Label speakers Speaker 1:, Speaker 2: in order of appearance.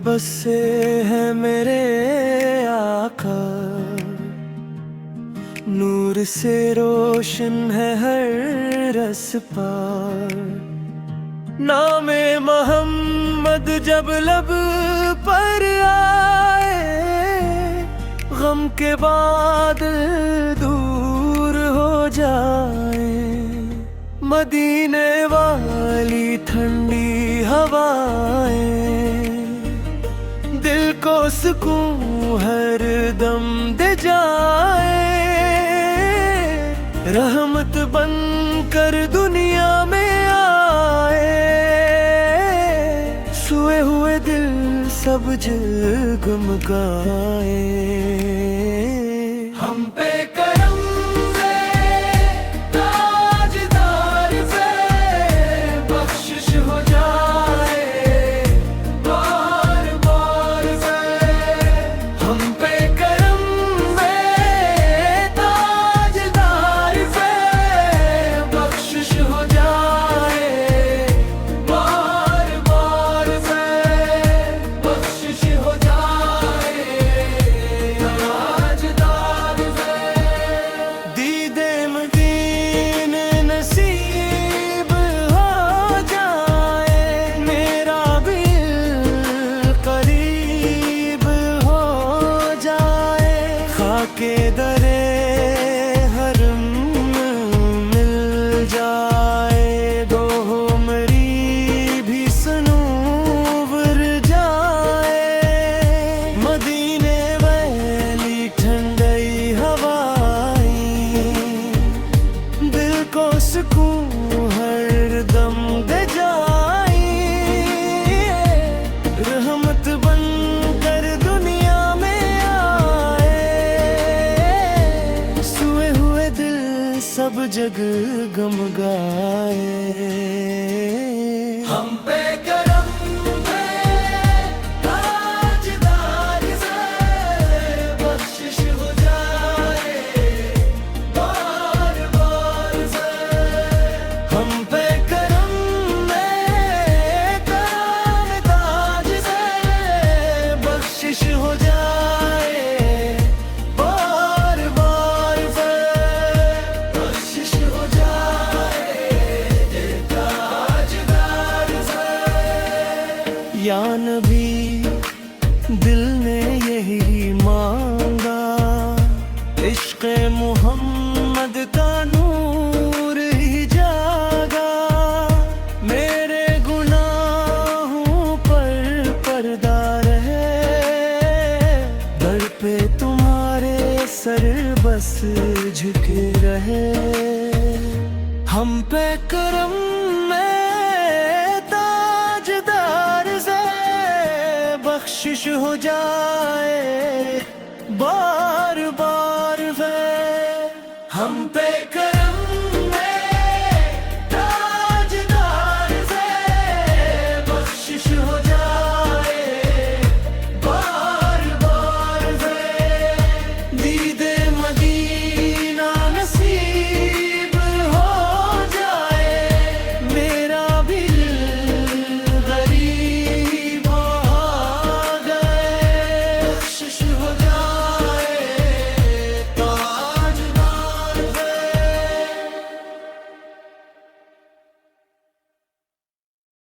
Speaker 1: में बसे है मेरे आका, नूर से रोशन है हर रस पार। नामे मोहम्मद जब लब पर आए, गम के बादल दूर हो जाए। मदीने वाली ठंडी हवाएं दिल को सुकून हर दम दे जाए। रहमत बनकर दुनिया में आए, सोए हुए दिल सब जगमगाए। हम पे करम से ताजदार से बख्शिश हो जाए बार बार से। हम पे करम से ताजदार से बख्शिश हो जाए बार बार से। बख्शिश हो जाए ताजदार से। दीदे मदीने नसीब हो जाए, मेरा भी करीब हो जाए। खाके दरे हरम मिल जाए, दो मेरी भी सनूवर जाए। मदीने वाली ठंडी हवाएं दिल को सुकून हर दम दे जाए। रहमत बनकर दुनिया में आए, सोए हुए दिल सब जगमगाए। हम पे करम से ताजदार से बख्शिश हो जाए बार बार से। हम पे करम में ताज से बख्शिश हो जाए बार बार से। बख्शिश हो जाए ताजदार से। या नबी दिल ने यही मांगा, इश्क़ मोहम्मद का नूर ही जागा। मेरे गुनाहों पर पर्दा रहे, दर पे तुम्हारे सर बस झुके रहे। हम पे करम में ताजदार से बख्शिश हो जाए